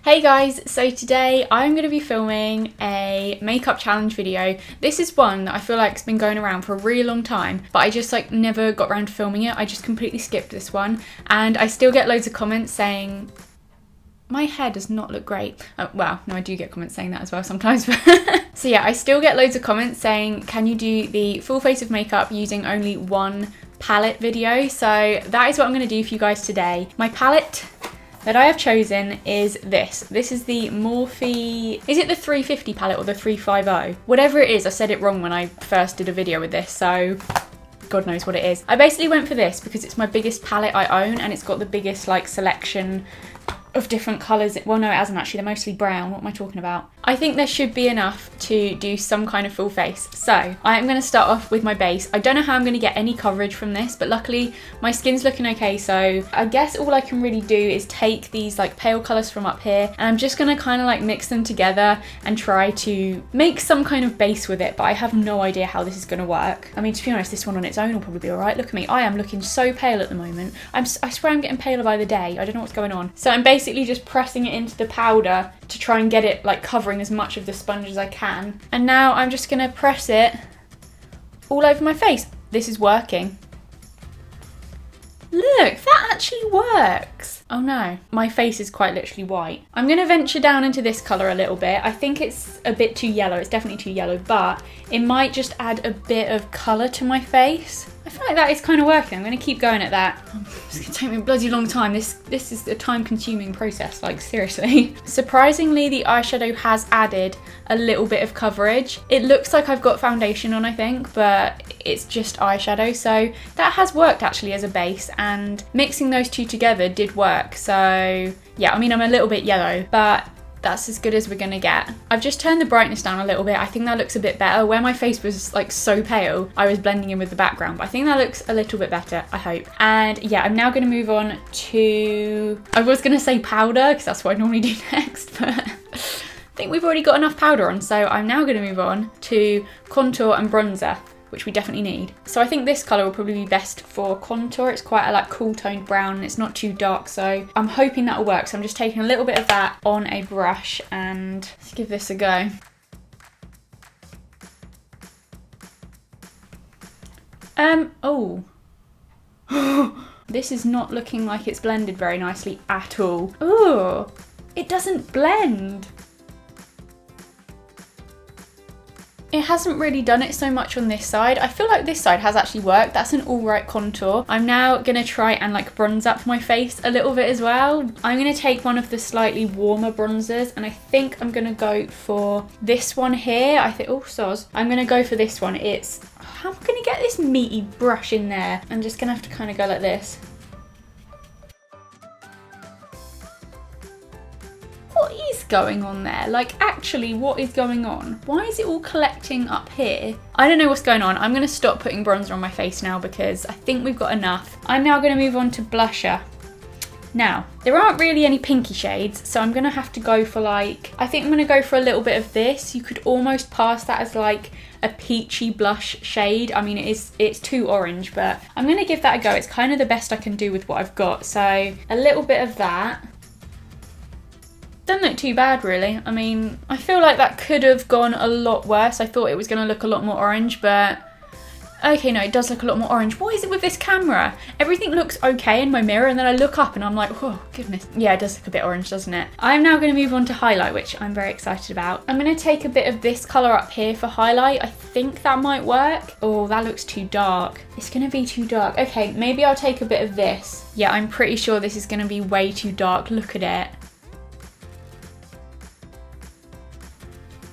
Hey guys, so today I'm going to be filming a makeup challenge video. This is one that I feel like has been going around for a really long time, but I just never got around to filming it. I just completely skipped this one, and I still get loads of comments saying my hair does not look great. Well, no, I do get comments saying that as well sometimes. So yeah, I still get loads of comments saying, can you do the full face of makeup using only one palette video? So that is what I'm going to do for you guys today. My palette that I have chosen is this. This is the Morphe, is it the 350 palette or the 350? Whatever it is, I said it wrong when I first did a video with this, so God knows what it is. I basically went for this because it's my biggest palette I own and it's got the biggest selection of different colours. Well, no, it hasn't actually, they're mostly brown. What am I talking about? I think there should be enough to do some kind of full face. So I am going to start off with my base. I don't know how I'm going to get any coverage from this, but luckily my skin's looking okay. So I guess all I can really do is take these pale colours from up here, and I'm just going to kind of mix them together and try to make some kind of base with it, but I have no idea how this is going to work. I mean, to be honest, this one on its own will probably be alright. Look at me. I am looking so pale at the moment. I swear I'm getting paler by the day. I don't know what's going on. So I'm basically just pressing it into the powder to try and get it covering as much of the sponge as I can. And now I'm just gonna press it all over my face. This is working. Look, that actually works. Oh no, my face is quite literally white. I'm gonna venture down into this colour a little bit. I think it's a bit too yellow. It's definitely too yellow, but it might just add a bit of colour to my face. I feel like that is kind of working. I'm going to keep going at that. It's going to take me a bloody long time. This is a time-consuming process, seriously. Surprisingly, the eyeshadow has added a little bit of coverage. It looks like I've got foundation on, I think, but it's just eyeshadow. So that has worked actually as a base, and mixing those two together did work. So yeah, I mean, I'm a little bit yellow, but that's as good as we're gonna get. I've just turned the brightness down a little bit. I think that looks a bit better. Where my face was so pale, I was blending in with the background, but I think that looks a little bit better, I hope. And yeah, I'm now gonna move on to, I was gonna say powder, because that's what I normally do next, but I think we've already got enough powder on, so I'm now gonna move on to contour and bronzer, which we definitely need. So I think this colour will probably be best for contour. It's quite a cool toned brown and it's not too dark, so I'm hoping that'll work. So I'm just taking a little bit of that on a brush and let's give this a go. Oh. This is not looking like it's blended very nicely at all. Oh, it doesn't blend. It hasn't really done it so much on this side. I feel like this side has actually worked. That's an alright contour. I'm now gonna try and bronze up my face a little bit as well. I'm gonna take one of the slightly warmer bronzers, and I think I'm gonna go for this one here. I'm gonna go for this one. How am I gonna get this meaty brush in there? I'm just gonna have to kind of go like this. What is going on there? Actually, what is going on? Why is it all collecting up here? I don't know what's going on. I'm going to stop putting bronzer on my face now because I think we've got enough. I'm now going to move on to blusher. Now, there aren't really any pinky shades, so I'm going to have to go for I think I'm going to go for a little bit of this. You could almost pass that as a peachy blush shade. I mean, it's too orange, but I'm going to give that a go. It's kind of the best I can do with what I've got. So a little bit of that. Doesn't look too bad, really. I mean, I feel like that could have gone a lot worse. I thought it was going to look a lot more orange, but okay, no, it does look a lot more orange. What is it with this camera? Everything looks okay in my mirror, and then I look up and I'm like, oh, goodness. Yeah, it does look a bit orange, doesn't it? I'm now going to move on to highlight, which I'm very excited about. I'm going to take a bit of this colour up here for highlight. I think that might work. Oh, that looks too dark. It's going to be too dark. Okay, maybe I'll take a bit of this. Yeah, I'm pretty sure this is going to be way too dark. Look at it.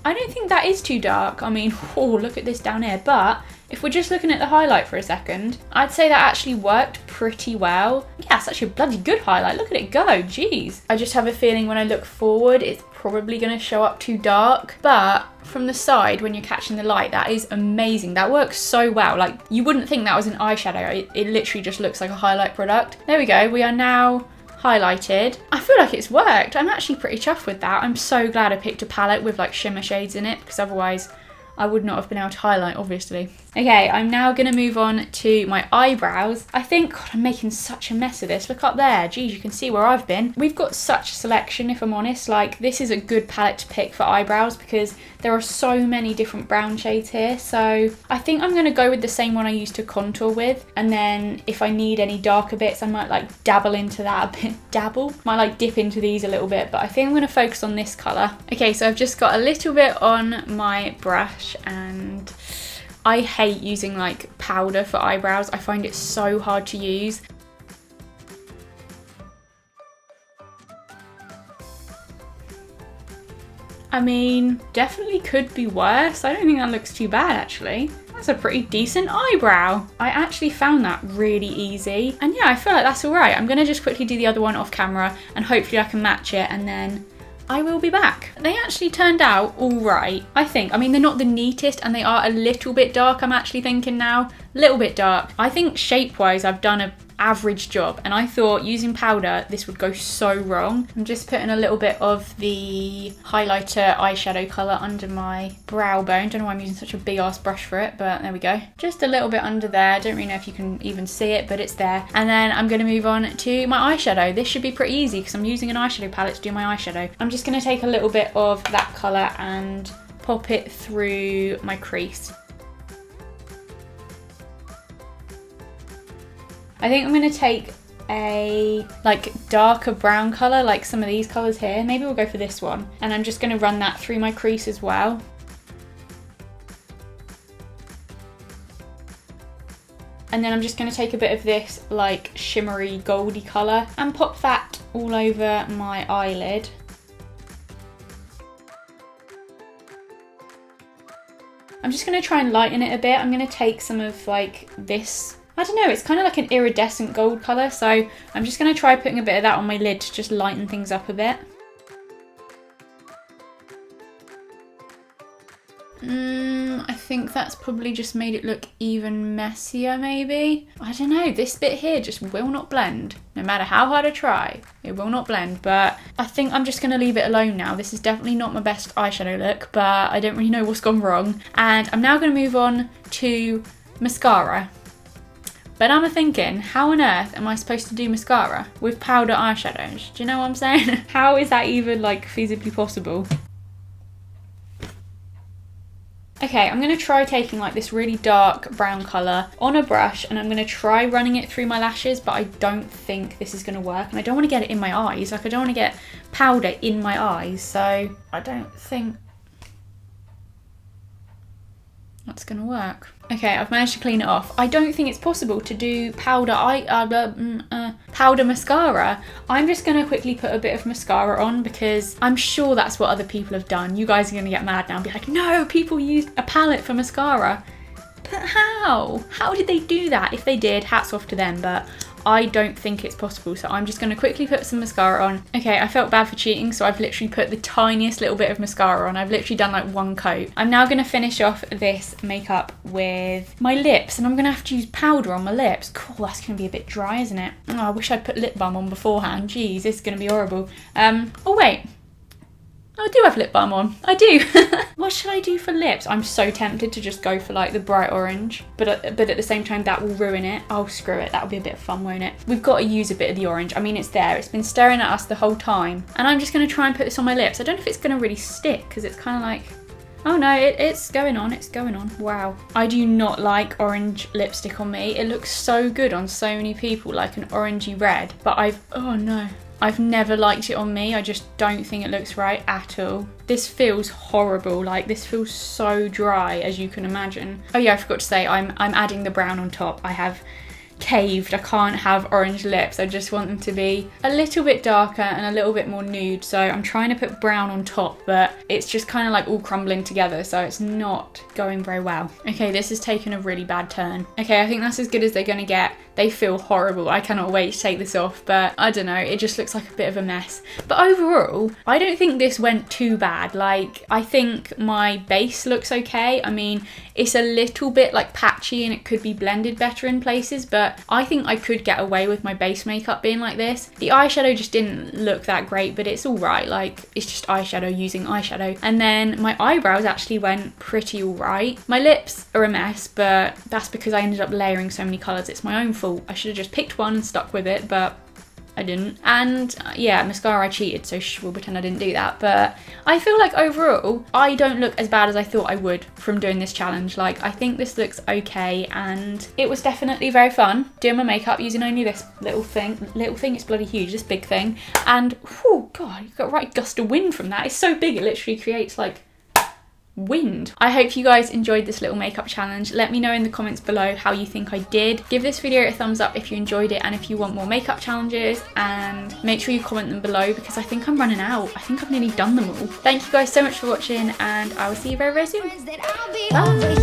I don't think that is too dark. I mean, oh, look at this down here. But if we're just looking at the highlight for a second, I'd say that actually worked pretty well. Yeah, it's actually a bloody good highlight. Look at it go, jeez. I just have a feeling when I look forward, it's probably gonna show up too dark. But from the side, when you're catching the light, that is amazing. That works so well. You wouldn't think that was an eyeshadow. It literally just looks like a highlight product. There we go, we are now highlighted. I feel like it's worked. I'm actually pretty chuffed with that. I'm so glad I picked a palette with shimmer shades in it, because otherwise I would not have been able to highlight, obviously. Okay, I'm now going to move on to my eyebrows. I think, God, I'm making such a mess of this. Look up there. Geez, you can see where I've been. We've got such a selection, if I'm honest. Like, this is a good palette to pick for eyebrows because there are so many different brown shades here. So I think I'm going to go with the same one I used to contour with. And then if I need any darker bits, I might like dabble into that a bit. Dabble? Might like dip into these a little bit, but I think I'm going to focus on this colour. Okay, so I've just got a little bit on my brush, and I hate using like powder for eyebrows. I find it so hard to use. I mean, definitely could be worse. I don't think that looks too bad actually. That's a pretty decent eyebrow. I actually found that really easy. And yeah, I feel like that's all right. I'm gonna just quickly do the other one off camera and hopefully I can match it, and then I will be back. They actually turned out all right, I think. I mean, they're not the neatest and they are a little bit dark, I'm actually thinking now. A little bit dark. I think shape-wise, I've done an average job, and I thought using powder, this would go so wrong. I'm just putting a little bit of the highlighter eyeshadow colour under my brow bone. Don't know why I'm using such a big ass brush for it, but there we go. Just a little bit under there. Don't really know if you can even see it, but it's there. And then I'm going to move on to my eyeshadow. This should be pretty easy because I'm using an eyeshadow palette to do my eyeshadow. I'm just going to take a little bit of that colour and pop it through my crease. I think I'm going to take a like darker brown colour, like some of these colours here. Maybe we'll go for this one. And I'm just going to run that through my crease as well. And then I'm just going to take a bit of this like shimmery goldy colour and pop that all over my eyelid. I'm just going to try and lighten it a bit. I'm going to take some of like this, I don't know, it's kind of like an iridescent gold colour, so I'm just going to try putting a bit of that on my lid to just lighten things up a bit. I think that's probably just made it look even messier, maybe? I don't know, this bit here just will not blend. No matter how hard I try, it will not blend, but I think I'm just going to leave it alone now. This is definitely not my best eyeshadow look, but I don't really know what's gone wrong. And I'm now going to move on to mascara. But I'm thinking, how on earth am I supposed to do mascara with powder eyeshadows? Do you know what I'm saying? How is that even like feasibly possible? Okay, I'm going to try taking like this really dark brown colour on a brush, and I'm going to try running it through my lashes, but I don't think this is going to work, and I don't want to get it in my eyes. Like, I don't want to get powder in my eyes, so I don't think that's going to work. Okay, I've managed to clean it off. I don't think it's possible to do powder powder mascara. I'm just going to quickly put a bit of mascara on because I'm sure that's what other people have done. You guys are going to get mad now and be like, no, people used a palette for mascara. But how? How did they do that? If they did, hats off to them, but I don't think it's possible, so I'm just going to quickly put some mascara on. Okay, I felt bad for cheating, so I've literally put the tiniest little bit of mascara on. I've literally done like one coat. I'm now going to finish off this makeup with my lips, and I'm going to have to use powder on my lips. Cool, that's going to be a bit dry, isn't it? Oh, I wish I'd put lip balm on beforehand. Jeez, this is going to be horrible. Oh wait. I do have lip balm on. I do. What should I do for lips? I'm so tempted to just go for like the bright orange, but at the same time that will ruin it. Oh, screw it. That'll be a bit of fun, won't it? We've got to use a bit of the orange. I mean, it's there. It's been staring at us the whole time. And I'm just going to try and put this on my lips. I don't know if it's going to really stick because it's kind of like, oh no, it's going on. It's going on. Wow. I do not like orange lipstick on me. It looks so good on so many people, like an orangey red, but oh no. I've never liked it on me. I just don't think it looks right at all. This feels horrible. Like, this feels so dry, as you can imagine. Oh yeah, I forgot to say, I'm adding the brown on top. I have caved. I can't have orange lips. I just want them to be a little bit darker and a little bit more nude. So I'm trying to put brown on top, but it's just kind of like all crumbling together. So it's not going very well. Okay, this has taken a really bad turn. Okay, I think that's as good as they're going to get. they feel horrible. I cannot wait to take this off, but I don't know, it just looks like a bit of a mess. But overall, I don't think this went too bad. Like, I think my base looks okay. I mean, it's a little bit like patchy and it could be blended better in places, but I think I could get away with my base makeup being like this. The eyeshadow just didn't look that great, but it's all right. Like, it's just eyeshadow using eyeshadow. And then my eyebrows actually went pretty all right. My lips are a mess, but that's because I ended up layering so many colours. It's my own fault. I should have just picked one and stuck with it, but I didn't. And yeah, mascara, I cheated, so we'll pretend I didn't do that. But I feel like overall, I don't look as bad as I thought I would from doing this challenge. Like, I think this looks okay, and it was definitely very fun doing my makeup using only this little thing. It's bloody huge, this big thing. And, oh God, you got a right gust of wind from that. It's so big, it literally creates like wind. I hope you guys enjoyed this little makeup challenge. Let me know in the comments below how you think I did. Give this video a thumbs up if you enjoyed it and if you want more makeup challenges, and make sure you comment them below because I think I'm running out. I think I've nearly done them all. Thank you guys so much for watching, and I will see you very, very soon. Bye.